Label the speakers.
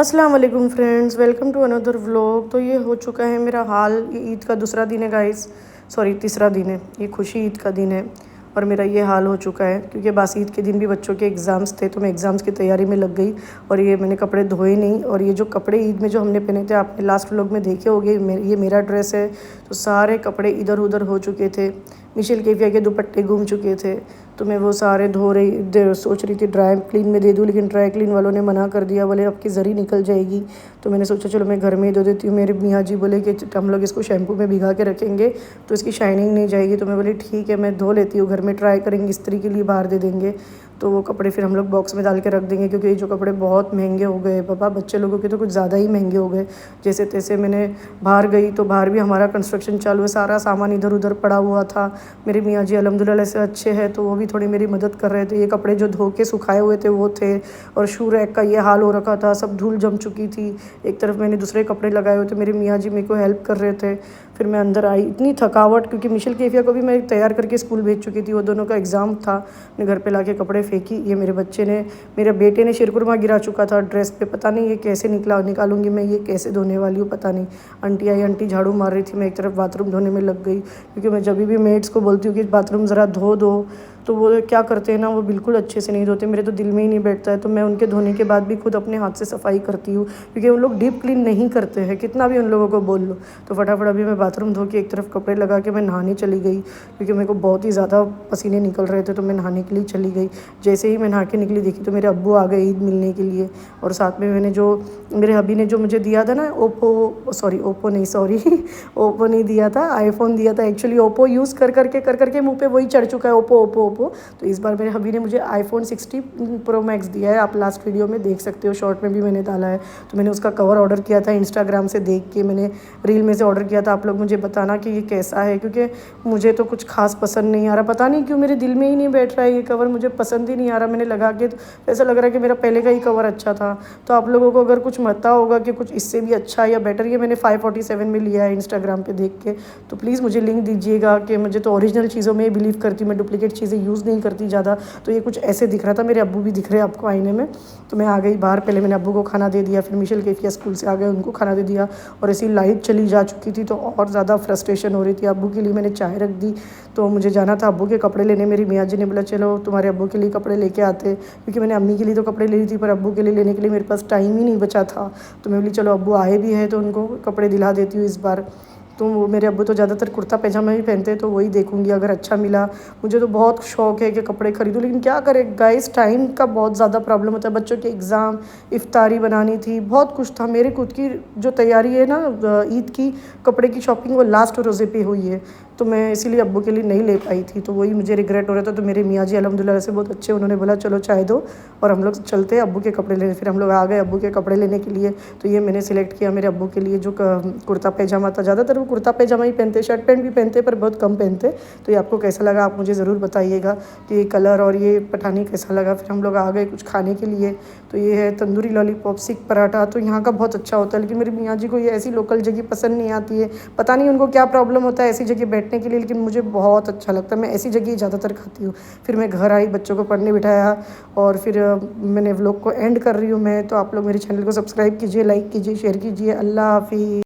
Speaker 1: अस्सलाम वालेकुम friends, welcome to another vlog. तो ये हो चुका है मेरा हाल, ये ईद का दूसरा दिन है गाइस, सॉरी तीसरा दिन है। ये खुशी ईद का दिन है और मेरा ये हाल हो चुका है क्योंकि बस ईद के दिन भी बच्चों के एग्ज़ाम्स थे तो मैं एग्ज़ाम्स की तैयारी में लग गई और ये मैंने कपड़े धोए नहीं। और ये जो कपड़े ईद में जो हमने पहने थे आपने लास्ट व्लॉग में देखे होंगे, ये मेरा ड्रेस है। तो सारे कपड़े इधर उधर हो चुके थे, मिशेल केफिया के दुपट्टे घूम चुके थे, तो मैं वो सारे धो रही सोच रही थी ड्राई क्लीन में दे दूँ, लेकिन ड्राई क्लीन वालों ने मना कर दिया, बोले आपकी ज़री निकल जाएगी। तो मैंने सोचा चलो मैं घर में ही धो देती हूँ। मेरे मियाँ जी बोले कि हम लोग इसको शैम्पू में भिगा के रखेंगे तो इसकी शाइनिंग नहीं जाएगी। तो मैं बोली ठीक है मैं धो लेती हूँ, घर में ट्राई करेंगे, इस्त्री के लिए बाहर दे देंगे। तो वो कपड़े फिर हम लोग बॉक्स में डाल के रख देंगे क्योंकि ये जो कपड़े बहुत महंगे हो गए पापा, बच्चे लोगों के तो कुछ ज़्यादा ही महंगे हो गए। जैसे तैसे मैंने बाहर गई तो बाहर भी हमारा कंस्ट्रक्शन चालू है, सारा सामान इधर उधर पड़ा हुआ था। मेरे मियाँ जी अल्हम्दुलिल्लाह से अच्छे हैं तो वो भी थोड़ी मेरी मदद कर रहे थे। ये कपड़े जो धो के सुखाए हुए थे वो थे, और शू रैक का ये हाल हो रखा था, सब धूल जम चुकी थी। एक तरफ मैंने दूसरे कपड़े लगाए हुए थे, मेरे मियाँ जी मेरे को हेल्प कर रहे थे। फिर मैं अंदर आई, इतनी थकावट क्योंकि मिशेल केफिया को भी मैं तैयार करके स्कूल भेज चुकी थी, वो दोनों का एग्ज़ाम था। मैं घर पे लाके कपड़े फेंकी, ये मेरे बच्चे ने, मेरे बेटे ने शीरकुरमा गिरा चुका था ड्रेस पे, पता नहीं ये कैसे निकालूंगी मैं, ये कैसे धोने वाली हूँ पता नहीं। आंटी आई, आंटी झाड़ू मार रही थी, मैं एक तरफ बाथरूम धोने में लग गई क्योंकि मैं जब भी मेड्स को बोलती हूँ कि बाथरूम ज़रा धो दो तो वो क्या करते हैं ना, वो बिल्कुल अच्छे से नहीं धोते, मेरे तो दिल में ही नहीं बैठता है। तो मैं उनके धोने के बाद भी खुद अपने हाथ से सफाई करती हूँ क्योंकि उन लोग डीप क्लीन नहीं करते हैं, कितना भी उन लोगों को बोल लो। तो फटाफट अभी मैं बाथरूम धो के एक तरफ कपड़े लगा के मैं नहाने चली गई क्योंकि मेरे को बहुत ही ज़्यादा पसीने निकल रहे थे, तो मैं नहाने के लिए चली गई। जैसे ही मैं नहा के निकली देखी तो मेरे अब्बू आ गए ईद मिलने के लिए, और साथ में मैंने जो मेरे हबी ने जो मुझे दिया था ना ओप्पो नहीं दिया था, आईफोन दिया था। एक्चुअली ओप्पो यूज़ कर करके मुँह पे वही चढ़ चुका है, ओप्पो। तो इस बार मेरे हबी ने मुझे आईफोन 60 प्रो मैक्स दिया है, आप लास्ट वीडियो में देख सकते हो, शॉर्ट में भी मैंने डाला है। तो मैंने उसका कवर ऑर्डर किया था इंस्टाग्राम से देख के, मैंने रील में से ऑर्डर किया था। आप लोग मुझे बताना कि ये कैसा है क्योंकि मुझे तो कुछ खास पसंद नहीं आ रहा, पता नहीं क्यों मेरे दिल में ही नहीं बैठ रहा है ये कवर, मुझे पसंद ही नहीं आ रहा। मैंने लगा के तो ऐसा लग रहा है कि मेरा पहले का ही कवर अच्छा था। तो आप लोगों को अगर कुछ पता होगा कि कुछ इससे भी अच्छा या बेटर, ये मैंने 547 में लिया है इंस्टाग्राम पे देख के, तो प्लीज़ मुझे लिंक दीजिएगा कि मुझे तो ओरिजिनल चीज़ों में बिलीव करती हूँ, मैं डुप्लीकेट चीज़ें यूज़ नहीं करती ज़्यादा। तो ये कुछ ऐसे दिख रहा था, मेरे अब्बू भी दिख रहे हैं आपको आईने में। तो मैं आ गई बाहर, पहले मैंने अब्बू को खाना दे दिया, फिर मिशेल केफिया स्कूल से आ गए, उनको खाना दे दिया। और ऐसी लाइट चली जा चुकी थी तो और ज़्यादा फ्रस्ट्रेशन हो रही थी। अब्बू के लिए मैंने चाय रख दी, तो मुझे जाना था अब्बू के कपड़े लेने। मेरी मियाँ जी ने बोला चलो तुम्हारे अब्बू के लिए कपड़े लेके आते, क्योंकि मैंने अम्मी के लिए तो कपड़े ले ली थी पर अब्बू के लिए लेने के लिए मेरे पास टाइम ही नहीं बचा था। तो मैं बोली चलो अब्बू आए भी है तो उनको कपड़े दिला देती हूँ इस बार। तो वो मेरे अब्बू तो ज़्यादातर कुर्ता पैजामा ही पहनते हैं, तो वही देखूंगी अगर अच्छा मिला। मुझे तो बहुत शौक है कि कपड़े खरीदूँ, लेकिन क्या करें गाइस, टाइम का बहुत ज़्यादा प्रॉब्लम होता है। बच्चों के एग्ज़ाम, इफ्तारी बनानी थी, बहुत कुछ था। मेरी खुद की जो तैयारी है ना ईद की कपड़े की शॉपिंग, वो लास्ट रोज़े पे हुई है, तो मैं इसीलिए अब्बू के लिए नहीं ले पाई थी, तो वही मुझे रिग्रेट हो रहा था। तो मेरे मियाँ जी अल्हम्दुलिल्लाह से बहुत अच्छे, उन्होंने बोला चलो चाय दो और हम लोग चलते हैं अब्बू के कपड़े लेने। फिर हम लोग आ गए अब्बू के कपड़े लेने के लिए। तो ये मैंने सिलेक्ट किया मेरे अब्बू के लिए जो कुर्ता पैजामा था, ज़्यादातर वो कुर्ता पैजामा ही पहनते, शर्ट पैंट भी पहनते पर बहुत कम पहनते। तो ये आपको कैसा लगा आप मुझे ज़रूर बताइएगा कि ये कलर और ये पठानी कैसा लगा। फिर हम लोग आ गए कुछ खाने के लिए, तो ये है तंदूरी लॉलीपॉप, सीख पराठा, तो यहाँ का बहुत अच्छा होता है। लेकिन मेरी मियाँ जी को ये ऐसी लोकल जगह पसंद नहीं आती है, पता नहीं उनको क्या प्रॉब्लम होता है ऐसी जगह बैठने के लिए, लेकिन मुझे बहुत अच्छा लगता है, मैं ऐसी जगह ही ज़्यादातर खाती हूँ। फिर मैं घर आई, बच्चों को पढ़ने बिठाया और फिर मैंने व्लॉग को एंड कर रही हूँ मैं। तो आप लोग मेरे चैनल को सब्सक्राइब कीजिए, लाइक कीजिए, शेयर कीजिए। अल्लाह हाफिज़।